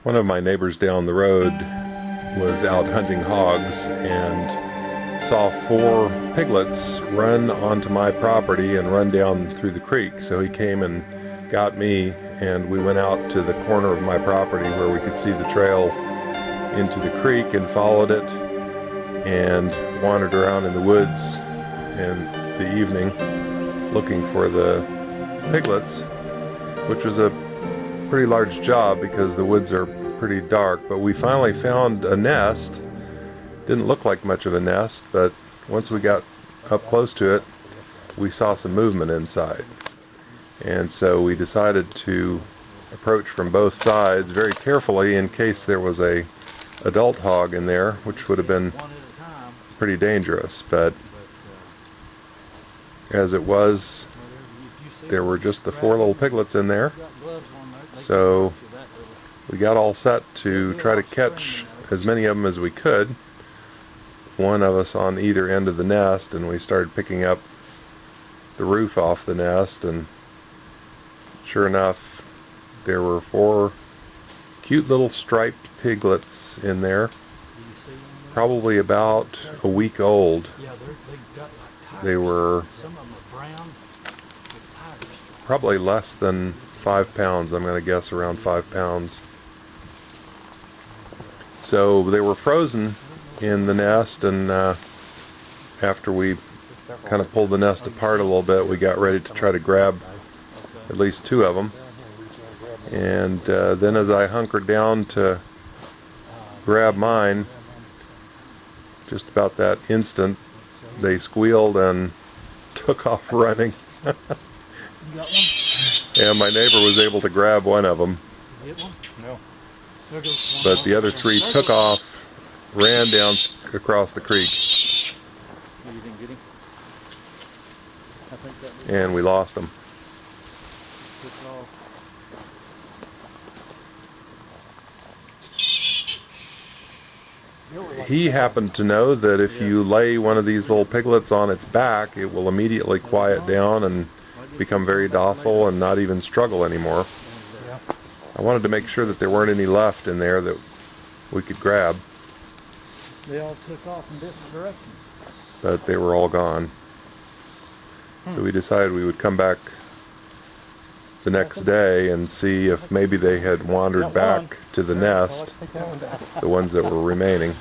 One of my neighbors down the road was out hunting hogs and saw 4 piglets run onto my property and run down through the creek. So he came and got me, and we went out to the corner of my property where we could see the trail into the creek and followed it and wandered around in the woods in the evening looking for the piglets, which was a pretty large job because the woods are pretty dark. But we finally found a nest. Didn't look like much of a nest, but once we got up close to it, we saw some movement inside. And so we decided to approach from both sides very carefully in case there was a adult hog in there, which would have been pretty dangerous. But as it was, there were just the 4 little piglets in there. So we got all set to try to catch as many of them as we could, one of us on either end of the nest, and we started picking up the roof off the nest, and sure enough, there were 4 cute little striped piglets in there, probably about a week old. They were probably less than 5 pounds. I'm going to guess around 5 pounds. So they were frozen in the nest, and after we kind of pulled the nest apart a little bit, we got ready to try to grab at least 2 of them. And then as I hunkered down to grab mine, just about that instant, they squealed and took off running. And my neighbor was able to grab one of them. But the other 3 took off, ran down across the creek, and we lost them. He happened to know that if you lay one of these little piglets on its back, it will immediately quiet down and become very docile and not even struggle anymore. I wanted to make sure that there weren't any left in there that we could grab. They all took off in different directions. But they were all gone. So we decided we would come back the next day and see if maybe they had wandered back to the nest, the ones that were remaining.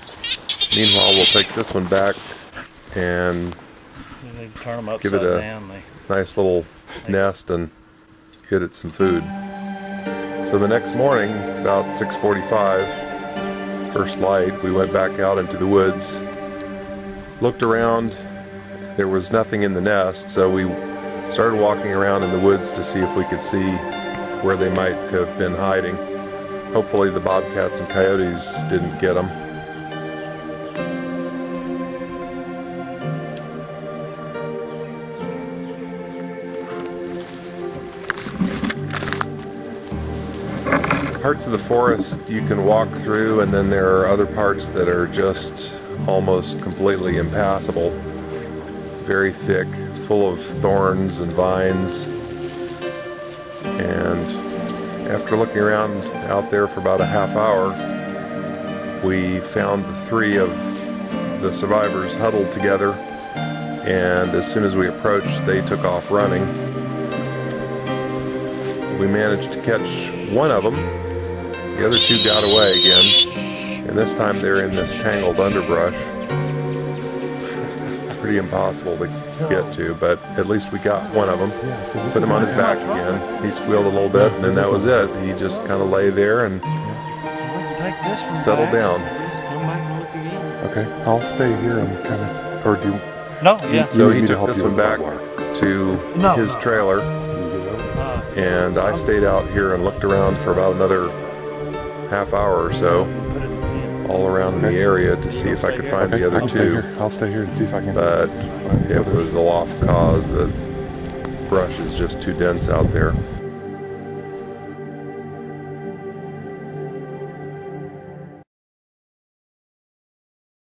Meanwhile, we'll take this one back and give it a nice little nest and get it some food. So the next morning, about 6:45, first light, we went back out into the woods, looked around. There was nothing in the nest, so we started walking around in the woods to see if we could see where they might have been hiding. Hopefully the bobcats and coyotes didn't get them. Parts of the forest you can walk through, and then there are other parts that are just almost completely impassable. Very thick, full of thorns and vines. And after looking around out there for about a half hour, we found the 3 of the survivors huddled together, and as soon as we approached, they took off running. We managed to catch one of them. The other 2 got away again, and this time they're in this tangled underbrush. Pretty impossible to get to, but at least we got one of them. Put him on his back again. He squealed a little bit, and then that was it. He just kind of lay there and settled down. Okay, I'll stay here and kind of, or do you? No, yeah. So he took this one back to his trailer, and I stayed out here and looked around for about another half hour or so, all around the area to see if I could find the other 2. I'll stay here and see if I can. But it was a lost cause. The brush is just too dense out there.